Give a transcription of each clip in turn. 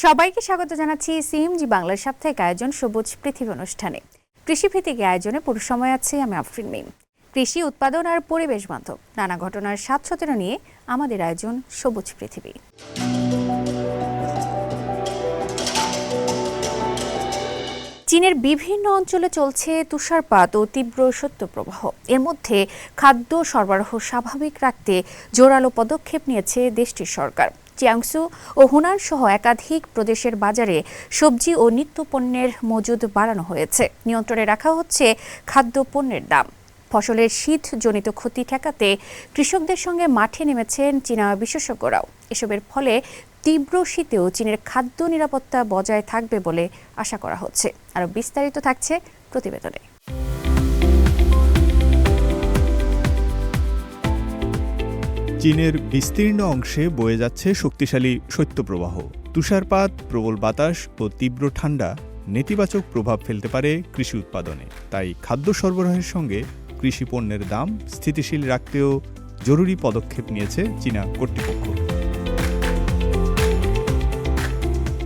সবাইকে স্বাগত জানাচ্ছি সিএমজি বাংলার সাপ্তাহিক আয়োজন সবুজ পৃথিবী অনুষ্ঠানে। কৃষিভিত্তিক আয়োজনে পুরো সময় আছে আমি আফরিন মিম। কৃষি উৎপাদন আর পরিবেশ বান্ধব নানা ঘটনার স্বাদ নিয়ে আমাদের আয়োজন সবুজ পৃথিবী। চীনের বিভিন্ন অঞ্চলে চলছে তুষারপাত ও তীব্র শৈত্যপ্রবাহ। এর মধ্যে খাদ্য সরবরাহ স্বাভাবিক রাখতে জোরালো পদক্ষেপ নিয়েছে দেশটির সরকার। চিয়াংসু ও হুনান সহ একাধিক প্রদেশের বাজারে সবজি ও নিত্যপণ্যের মজুদ বাড়ানো হয়েছে। নিয়ন্ত্রণে রাখা হচ্ছে খাদ্য পণ্যের দাম। ফসলের শীতজনিত ক্ষতি ঠেকাতে কৃষকদের সঙ্গে মাঠে নেমেছেন চীনা বিশেষজ্ঞরাও। এসবের ফলে তীব্র শীতেও চীনের খাদ্য নিরাপত্তা বজায় থাকবে বলে আশা করা হচ্ছে। আরও বিস্তারিত থাকছে প্রতিবেদনে। চীনের বিস্তীর্ণ অংশে বয়ে যাচ্ছে শক্তিশালী শৈত্যপ্রবাহ। তুষারপাত, প্রবল বাতাস ও তীব্র ঠান্ডা নেতিবাচক প্রভাব ফেলতে পারে কৃষি উৎপাদনে। তাই খাদ্য সরবরাহের সঙ্গে কৃষি পণ্যের দাম স্থিতিশীল রাখতেও জরুরি পদক্ষেপ নিয়েছে চীনা কর্তৃপক্ষ।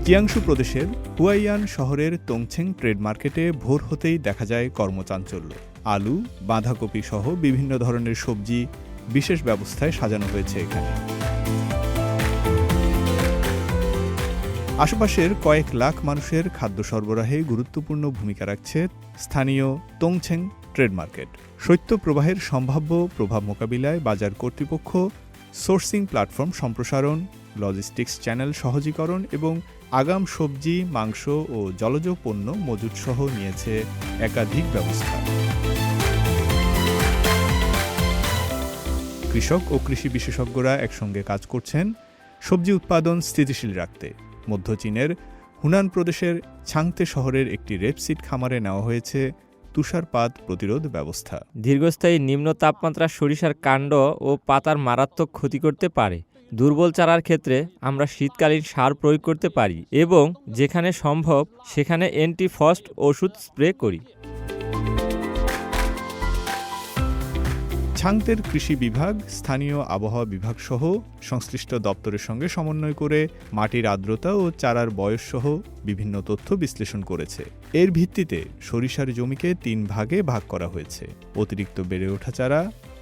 চিয়াংসু প্রদেশের হুয়াইয়ান শহরের তংছেং ট্রেড মার্কেটে ভোর হতেই দেখা যায় কর্মচাঞ্চল্য। আলু, বাঁধাকপি সহ বিভিন্ন ধরনের সবজি বিশেষ ব্যবস্থায় সাজানো হয়েছে এখানে। আশেপাশের কয়েক লাখ মানুষের খাদ্য সরবরাহে গুরুত্বপূর্ণ ভূমিকা রাখছে স্থানীয় তংছেং ট্রেড মার্কেট। শৈত্যপ্রবাহের সম্ভাব্য প্রভাব মোকাবিলায় বাজার কর্তৃপক্ষ সোর্সিং প্ল্যাটফর্ম সম্প্রসারণ, লজিস্টিক্স চ্যানেল সহজীকরণ এবং আগাম সবজি, মাংস ও জলজ পণ্য মজুত সহ নিয়েছে একাধিক ব্যবস্থা। কৃষক ও কৃষি বিশেষজ্ঞরা একসঙ্গে কাজ করছেন সবজি উৎপাদন স্থিতিশীল রাখতে। মধ্য চীনের হুনান প্রদেশের ছাংতে শহরের একটি রেপসিড খামারে নেওয়া হয়েছে তুষারপাত প্রতিরোধ ব্যবস্থা। দীর্ঘস্থায়ী নিম্ন তাপমাত্রা সরিষার কাণ্ড ও পাতার মারাত্মক ক্ষতি করতে পারে। দুর্বল চারার ক্ষেত্রে আমরা শীতকালীন সার প্রয়োগ করতে পারি এবং যেখানে সম্ভব সেখানে অ্যান্টিফ্রস্ট ওষুধ স্প্রে করি। ছাংতের কৃষি বিভাগ, স্থানীয় আবহাওয়া বিভাগ সহ সংশ্লিষ্ট দপ্তরের সঙ্গে সমন্বয় করে মাটির আর্দ্রতা ও চারার বয়স সহ বিভিন্ন তথ্য বিশ্লেষণ করেছে। এর ভিত্তিতে সরিষার জমিকে 3 ভাগে ভাগ করা হয়েছে: অতিরিক্ত বেড়ে ওঠা চারা,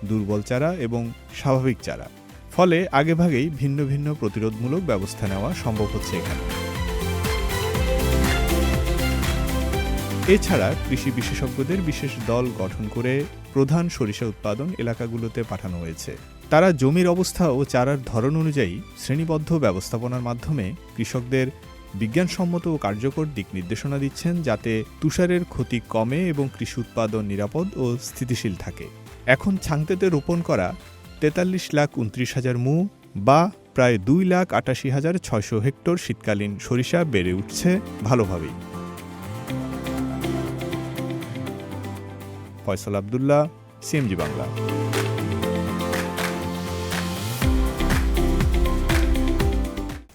দুর্বল চারা এবং স্বাভাবিক চারা। ফলে আগেভাগেই ভিন্ন ভিন্ন প্রতিরোধমূলক ব্যবস্থা নেওয়া সম্ভব হচ্ছে এখানে। এছাড়া কৃষি বিশেষজ্ঞদের বিশেষ দল গঠন করে প্রধান সরিষা উৎপাদন এলাকাগুলোতে পাঠানো হয়েছে। তারা জমির অবস্থা ও চারার ধরন অনুযায়ী শ্রেণীবদ্ধ ব্যবস্থাপনার মাধ্যমে কৃষকদের বিজ্ঞানসম্মত ও কার্যকর দিক নির্দেশনা দিচ্ছেন, যাতে তুষারের ক্ষতি কমে এবং কৃষি উৎপাদন নিরাপদ ও স্থিতিশীল থাকে। এখন ছাংতেতে রোপণ করা 43,29,000 মু বা প্রায় 2,88,600 হেক্টর শীতকালীন সরিষা বেড়ে উঠছে ভালোভাবেই। ফয়সাল আব্দুল্লাহ, সিএমজি বাংলা।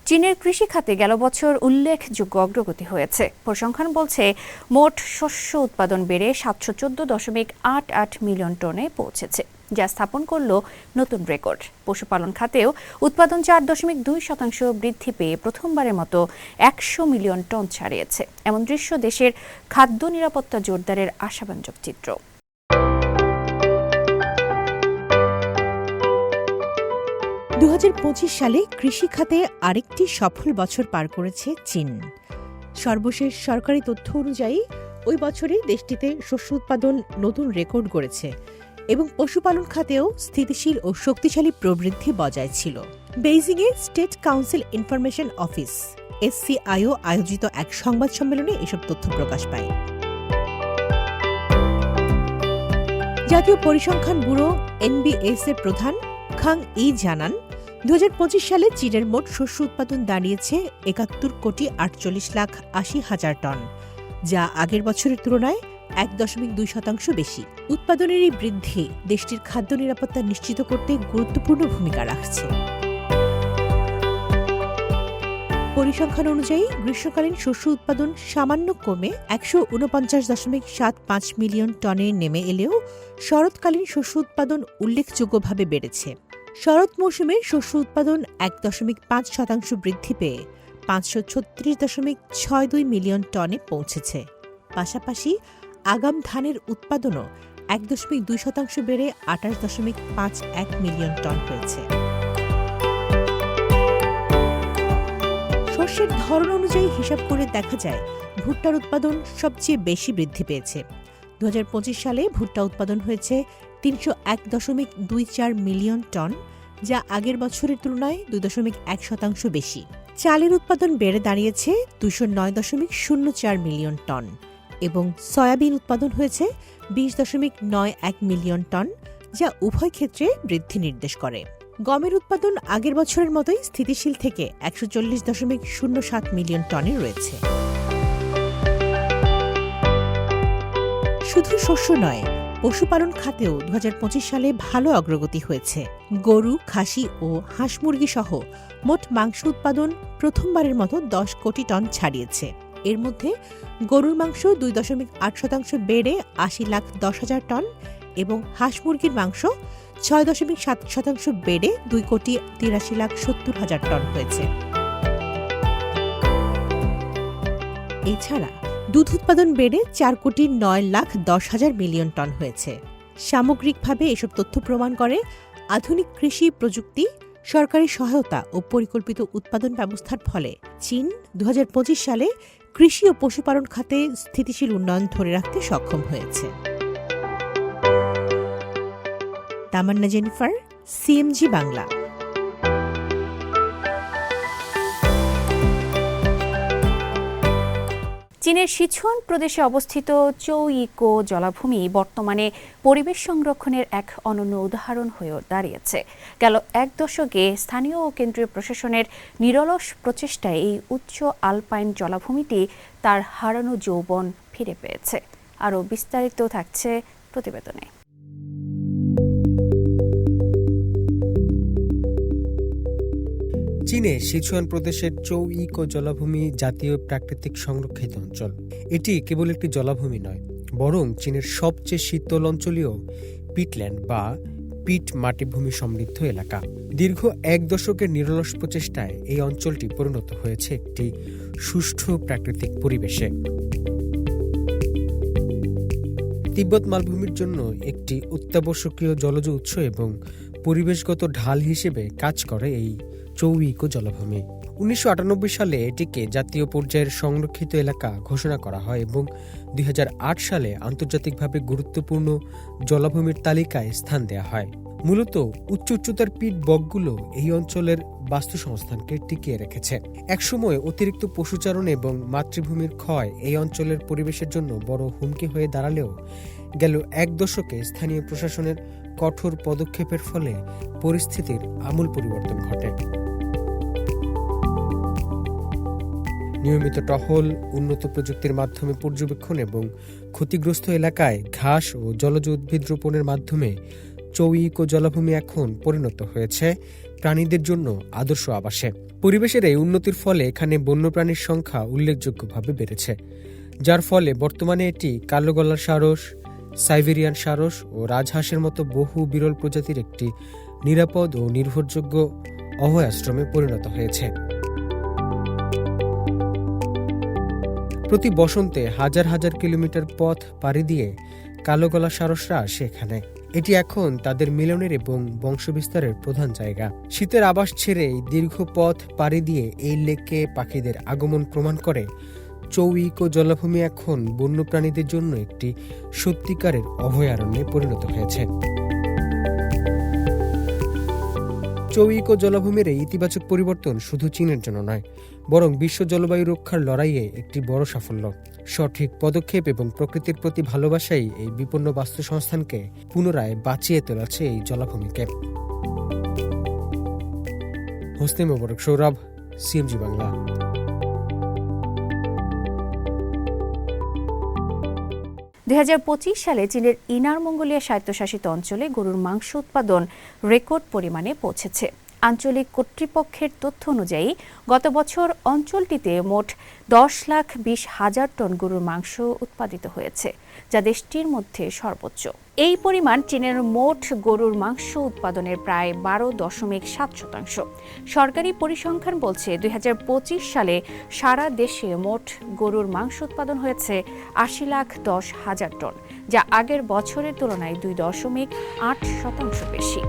চীনের কৃষি খাতে গেল বছর উল্লেখযোগ্য অগ্রগতি হয়েছে। পরিসংখ্যান বলছে মোট শস্য উৎপাদন বেড়ে 714.88 মিলিয়ন টনে পৌঁছেছে, যা স্থাপন করল নতুন রেকর্ড। পশুপালন খাতেও উৎপাদন 4.2% বৃদ্ধি পেয়ে প্রথমবারের মতো 100 মিলিয়ন টন ছাড়িয়েছে। এমন দৃশ্য দেশের খাদ্য নিরাপত্তা জোরদারের আশাব্যঞ্জক চিত্র। 2025 সালে কৃষি খাতে আরেকটি সফল বছর পার করেছে চীন। সর্বশেষ সরকারি তথ্য অনুযায়ী ওই বছরে দেশটিতে শস্য উৎপাদন নতুন রেকর্ড গড়েছে এবং পশুপালন খাতেও স্থিতিশীল ও শক্তিশালী প্রবৃদ্ধি বজায় ছিল। বেইজিংয়ে state council information office SCIO আয়োজিত এক সংবাদ সম্মেলনে এসব তথ্য প্রকাশ পায়। জাতীয় পরিসংখ্যান ব্যুরো NBS এর প্রধান খাং ই জানান, 2025 সালে চীনের মোট শস্য উৎপাদন দাঁড়িয়েছে 71,48,80,000 টন, যা আগের বছরের তুলনায় 1.2% বেশি। উৎপাদনের এই বৃদ্ধি দেশটির খাদ্য নিরাপত্তা নিশ্চিত করতে গুরুত্বপূর্ণ ভূমিকা রাখছে। পরিসংখ্যান অনুযায়ী গ্রীষ্মকালীন শস্য উৎপাদন সামান্য কমে 149.75 মিলিয়ন টনে নেমে এলেও শরৎকালীন শস্য উৎপাদন উল্লেখযোগ্যভাবে বেড়েছে। শরৎ মৌসুমে শস্য উৎপাদন 1.5% বৃদ্ধি পেয়ে 536.62 মিলিয়ন টনে পৌঁছেছে। পাশাপাশি আগাম ধানের উৎপাদনও 1.2% বেড়ে 28.51 মিলিয়ন টন হয়েছে। শস্যের ধরন অনুযায়ী হিসাব করে দেখা যায় ভুট্টার উৎপাদন সবচেয়ে বেশি বৃদ্ধি পেয়েছে। 2025 সালে ভুট্টা উৎপাদন হয়েছে 301.24 মিলিয়ন টন, যা আগের বছরের তুলনায় 2.1% বেশি। চালের উৎপাদন বেড়ে দাঁড়িয়েছে 209.04 মিলিয়ন টন এবং সয়াবিন উৎপাদন হয়েছে 20.91 মিলিয়ন টন, যা উভয় ক্ষেত্রে বৃদ্ধি নির্দেশ করে। গমের উৎপাদন আগের বছরের মতোই স্থিতিশীল থেকে 140.07 মিলিয়ন টনে রয়েছে। শুধু শস্য নয়, পশুপালন খাতেও 2025 সালে ভালো অগ্রগতি হয়েছে। গরু, খাসি ও হাঁস মুরগি সহ মোট মাংস উৎপাদন প্রথমবারের মতো 10 কোটি টন ছাড়িয়েছে। এর মধ্যে গরুর মাংস 2.8% বেড়ে 80,10,000 টন এবং হাঁস মুরগির মাংস 6.7% বেড়ে 2,83,70,000 টন হয়েছে। এছাড়া দুধ উৎপাদন বেড়ে 4,09,10,000 মিলিয়ন টন হয়েছে। সামগ্রিকভাবে এসব তথ্য প্রমাণ করে আধুনিক কৃষি প্রযুক্তি, সরকারি সহায়তা ও পরিকল্পিত উৎপাদন ব্যবস্থার ফলে চীন 2025 সালে কৃষি ও পশুপালন খাতে স্থিতিশীল উন্নয়ন ধরে রাখতে সক্ষম হয়েছে। তামান্না জেনিফার, সিএমজি বাংলা। চীনের সিচুয়ান প্রদেশে অবস্থিত চৌ-ই-কো জলাভূমি বর্তমানে পরিবেশ সংরক্ষণের এক অনন্য উদাহরণ হয়ে দাঁড়িয়েছে। গেল এক দশকে স্থানীয় ও কেন্দ্রীয় প্রশাসনের নিরলস প্রচেষ্টায় এই উচ্চ আলপাইন জলাভূমিটি তার হারানো যৌবন ফিরে পেয়েছে। আরও বিস্তারিত থাকছে প্রতিবেদনে। চীনে সিচুয়ান প্রদেশের চৌ-ই-কো জলাভূমি জাতীয় প্রাকৃতিক সংরক্ষিত অঞ্চল। এটি কেবল একটি জলাভূমি নয়, বরং চীনের সবচেয়ে শীতল অঞ্চলীয় পিটল্যান্ড বা পিট মাটিভূমি সমৃদ্ধ এলাকা। দীর্ঘ এক দশকের নিরলস প্রচেষ্টায় এই অঞ্চলটি পরিণত হয়েছে একটি সুষ্ঠু প্রাকৃতিক পরিবেশে। তিব্বত মালভূমির জন্য একটি অত্যাবশ্যকীয় জলজ উৎস এবং পরিবেশগত ঢাল হিসেবে কাজ করে এই চৌ-ই-কো জলাভূমি। 1998 সালে এটিকে জাতীয় পর্যায়ের সংরক্ষিত এলাকা ঘোষণা করা হয় এবং 2008 সালে আন্তর্জাতিকভাবে গুরুত্বপূর্ণ জলাভূমির তালিকায় স্থান দেওয়া হয়। মূলত উচ্চতার পিট বকগুলো এই অঞ্চলের বাস্তুসংস্থানকে টিকিয়ে রেখেছে। একসময় অতিরিক্ত পশুচারণ এবং মাতৃভূমির ক্ষয় এই অঞ্চলের পরিবেশের জন্য বড় হুমকি হয়ে দাঁড়ালেও গেল এক দশকে স্থানীয় প্রশাসনের কঠোর পদক্ষেপের ফলে পরিস্থিতির আমূল পরিবর্তন ঘটে। নিয়মিত টহল, উন্নত প্রযুক্তির মাধ্যমে পর্যবেক্ষণ এবং ক্ষতিগ্রস্ত এলাকায় ঘাস ও জলজ উদ্ভিদ রোপণের মাধ্যমে চৌ-ই-কো জলাভূমি এখন পরিণত হয়েছে প্রাণীদের জন্য আদর্শ আবাসে। পরিবেশের এই উন্নতির ফলে এখানে বন্যপ্রাণীর সংখ্যা উল্লেখযোগ্যভাবে বেড়েছে, যার ফলে বর্তমানে এটি কালো গলার সারস, সাইবেরিয়ান সারস ও রাজহাঁসের মতো বহু বিরল প্রজাতির একটি নিরাপদ ও নির্ভরযোগ্য অভয়াশ্রমে পরিণত হয়েছে। প্রতি বসন্তে হাজার হাজার কিলোমিটার পথ পাড়ি দিয়ে কালো গলা সারসরা আসে এখানে। এটি এখন তাদের মিলনের এবং বংশবিস্তারের প্রধান জায়গা। শীতের আবাস ছেড়ে দীর্ঘ পথ পাড়ি দিয়ে এই লেকে পাখিদের আগমন প্রমাণ করে চৌ-ই-কো জলাভূমি এখন বন্যপ্রাণীদের জন্য একটি সত্যিকারের অভয়ারণ্যে পরিণত হয়েছে। চৌ-ই-কো জলাভূমির এই ইতিবাচক পরিবর্তন শুধু চীনের জন্য নয়, বরং বিশ্ব জলবায়ু রক্ষার লড়াইয়ে একটি বড় সাফল্য। সঠিক পদক্ষেপ এবং প্রকৃতির প্রতি ভালোবাসাই এই বিপন্ন বাস্তুসংস্থানকে পুনরায় বাঁচিয়ে তোলাছে এই জলাভূমিকে। হোসনে মোবারক সৌরভ, সিএমজি বাংলা। 2025 সালে চীনের ইনার মঙ্গোলিয়া স্বায়ত্তশাসিত অঞ্চলে গরুর মাংস উৎপাদন রেকর্ড পরিমাণে পৌঁছেছে। আঞ্চলিক কর্তৃপক্ষের তথ্য অনুযায়ী গত বছর অঞ্চলটিতে মোট 10,20,000 টন গরুর মাংস উৎপাদিত হয়েছে, যা দেশটির মধ্যে সর্বোচ্চ। এই পরিমাণ চীনের মোট গরুর মাংস উৎপাদনের প্রায় 12.7%। সরকারি পরিসংখ্যান বলছে 2025 সালে সারা দেশে মোট গরুর মাংস উৎপাদন হয়েছে 80,10,000 টন, যা আগের বছরের তুলনায় 2.8% বেশি।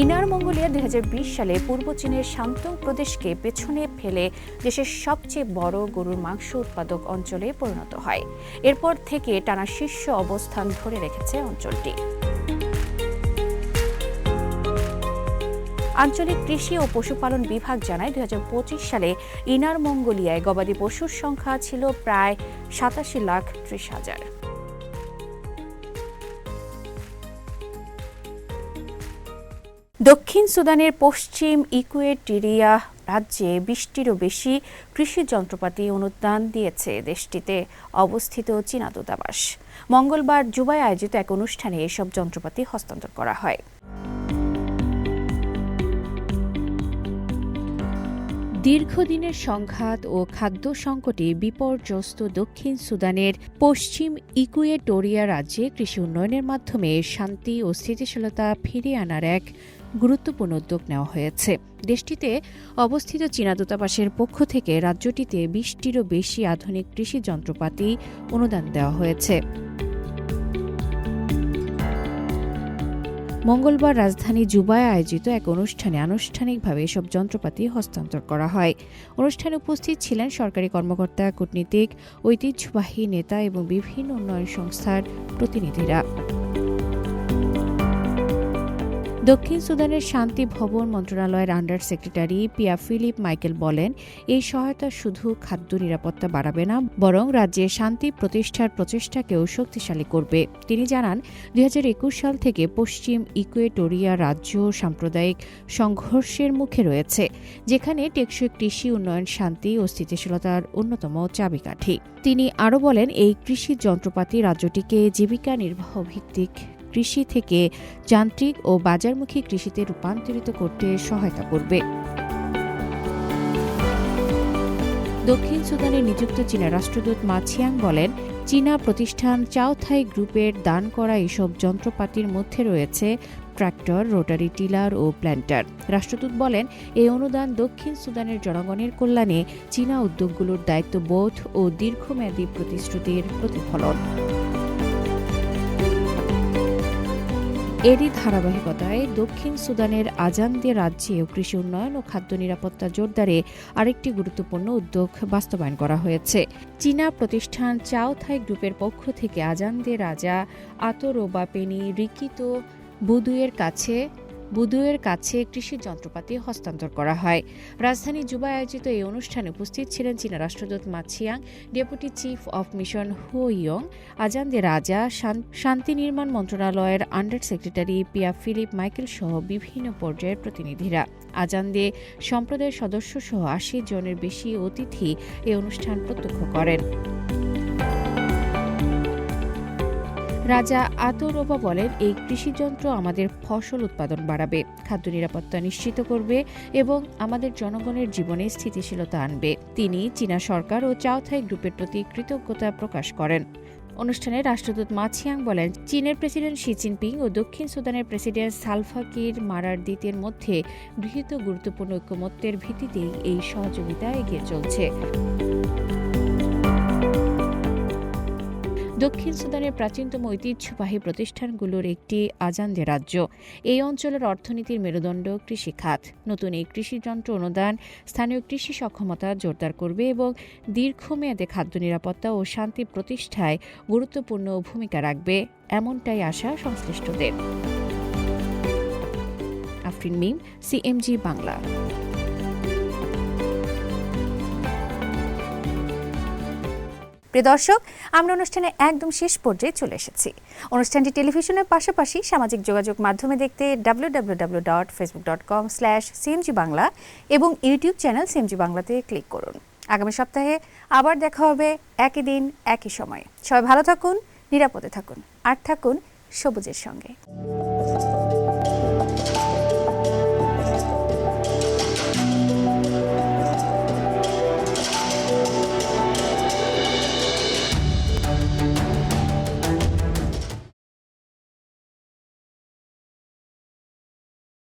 ইনার মঙ্গোলিয়া 2020 সালে পূর্ব চীনের শান্তং প্রদেশকে পেছনে ফেলে দেশের সবচেয়ে বড় গরুর মাংস উৎপাদক অঞ্চলে পরিণত হয়। এরপর থেকে টানা শীর্ষ অবস্থান ধরে রেখেছে অঞ্চলটি। আঞ্চলিক কৃষি ও পশুপালন বিভাগ জানায় 2025 সালে ইনার মঙ্গোলিয়ায় গবাদি পশুর সংখ্যা ছিল প্রায় 87,30,000। দক্ষিণ সুদানের পশ্চিম ইকুয়েটরিয়া রাজ্যে 20টিরও বেশি কৃষি যন্ত্রপাতি অনুদান দিয়েছে দেশটিতে অবস্থিত চীনা দূতাবাস। মঙ্গলবার জুবায় আয়োজিত এক অনুষ্ঠানে এসব যন্ত্রপাতি হস্তান্তর করা হয়। দীর্ঘদিনের সংঘাত ও খাদ্য সংকটে বিপর্যস্ত দক্ষিণ সুদানের পশ্চিম ইকুয়েটোরিয়া রাজ্যে কৃষি উন্নয়নের মাধ্যমে শান্তি ও স্থিতিশীলতা ফিরিয়ে আনার এক গুরুত্বপূর্ণ উদ্যোগ নেওয়া হয়েছে। দেশটিতে অবস্থিত চীনা দূতাবাসের পক্ষ থেকে রাজ্যটিতে 20টিরও বেশি আধুনিক কৃষি যন্ত্রপাতি অনুদান দেওয়া হয়েছে। মঙ্গলবার রাজধানী জুবায় আয়োজিত এক অনুষ্ঠানে আনুষ্ঠানিকভাবে এসব যন্ত্রপাতি হস্তান্তর করা হয়। অনুষ্ঠানে উপস্থিত ছিলেন সরকারি কর্মকর্তা, কূটনীতিক, ঐতিহ্যবাহী নেতা এবং বিভিন্ন উন্নয়ন সংস্থার প্রতিনিধিরা। দক্ষিণ সুদানের শান্তি ভবন মন্ত্রণালয়ের আন্ডার সেক্রেটারি পিয়া ফিলিপ মাইকেল বলেন, এই সহায়তা শুধু খাদ্য নিরাপত্তা বাড়াবে না, বরং রাজ্যে শান্তি প্রতিষ্ঠার প্রচেষ্টাকেও শক্তিশালী করবে। তিনি জানান, 2021 সাল থেকে পশ্চিম ইকুয়েটোরিয়া রাজ্য সাম্প্রদায়িক সংঘর্ষের মুখে রয়েছে, যেখানে টেকসই কৃষি উন্নয়ন শান্তি ও স্থিতিশীলতার অন্যতম চাবিকাঠি। তিনি আরও বলেন, এই কৃষি যন্ত্রপাতি রাজ্যটিকে জীবিকা নির্বাহ ভিত্তিক কৃষি থেকে যান্ত্রিক ও বাজারমুখী কৃষিতে রূপান্তরিত করতে সহায়তা করবে। দক্ষিণ সুদানে নিযুক্ত চীনা রাষ্ট্রদূত মা ছিয়াং বলেন, চীনা প্রতিষ্ঠান চাওথাই গ্রুপের দান করা এসব যন্ত্রপাতির মধ্যে রয়েছে ট্রাক্টর, রোটারি টিলার ও প্ল্যান্টার। রাষ্ট্রদূত বলেন, এই অনুদান দক্ষিণ সুদানের জনগণের কল্যাণে চীনা উদ্যোগগুলোর দায়িত্ববোধ ও দীর্ঘমেয়াদী প্রতিশ্রুতির প্রতিফলন। এরই ধারাবাহিকতায় দক্ষিণ সুদানের আজান্দে রাজ্যেও কৃষি উন্নয়ন ও খাদ্য নিরাপত্তা জোরদারে আরেকটি গুরুত্বপূর্ণ উদ্যোগ বাস্তবায়ন করা হয়েছে। চীনা প্রতিষ্ঠান চাওথাই গ্রুপের পক্ষ থেকে আজান্দে রাজা আতোরোবা পেনি রিকিতো বুদুয়ের কাছে কৃষি যন্ত্রপাতি হস্তান্তর করা হয়। রাজধানী জুবায় আয়োজিত এই অনুষ্ঠানে উপস্থিত ছিলেন চীনা রাষ্ট্রদূত মা Siang, deputy chief of mission হো ইয়ং, আজান্দে রাজা, শান্তি নির্মাণ মন্ত্রণালয়ের আন্ডার সেক্রেটারি পিয়া ফিলিপ মাইকেল সহ বিভিন্ন পর্যায়ের প্রতিনিধিরা। আজান্দে সম্প্রদায়ের সদস্য সহ 80 জনের বেশি অতিথি এই অনুষ্ঠান প্রত্যক্ষ করেন। রাজা আতোরোবা বলেন, এই কৃষিযন্ত্র আমাদের ফসল উৎপাদন বাড়াবে, খাদ্য নিরাপত্তা নিশ্চিত করবে এবং আমাদের জনগণের জীবনে স্থিতিশীলতা আনবে। তিনি চীনা সরকার ও চাওথাই গ্রুপের প্রতি কৃতজ্ঞতা প্রকাশ করেন। অনুষ্ঠানে রাষ্ট্রদূত মা ছিয়াং বলেন, চীনের প্রেসিডেন্ট শি জিনপিং ও দক্ষিণ সুদানের প্রেসিডেন্ট সালভা কির মারারদিতের মধ্যে গৃহীত গুরুত্বপূর্ণ ঐকমত্যের ভিত্তিতেই এই সহযোগিতা এগিয়ে চলছে। দক্ষিণ সুদানের প্রাচীনতম ঐতিহ্যবাহী প্রতিষ্ঠানগুলোর একটি আজান্দে রাজ্য। এই অঞ্চলের অর্থনীতির মেরুদণ্ড কৃষিখাত। নতুন এই কৃষিযন্ত্র অনুদান স্থানীয় কৃষি সক্ষমতা জোরদার করবে এবং দীর্ঘমেয়াদে খাদ্য নিরাপত্তা ও শান্তি প্রতিষ্ঠায় গুরুত্বপূর্ণ ভূমিকা রাখবে, এমনটাই আশা সংশ্লিষ্টদের। আফরিন মিম, সিএমজি বাংলা। প্রিয় দর্শক, আমরা অনুষ্ঠানে একদম শেষ পর্যায়ে চলে এসেছি। অনুষ্ঠানটি টেলিভিশনের পাশাপাশি সামাজিক যোগাযোগ মাধ্যমে দেখতে www.facebook.com/cmg বাংলা এবং ইউটিউব চ্যানেল সিএমজি বাংলাতে ক্লিক করুন। আগামী সপ্তাহে আবার দেখা হবে একই দিন একই সময়ে। সবাই ভালো থাকুন, নিরাপদে থাকুন আর থাকুন সবুজের সঙ্গে।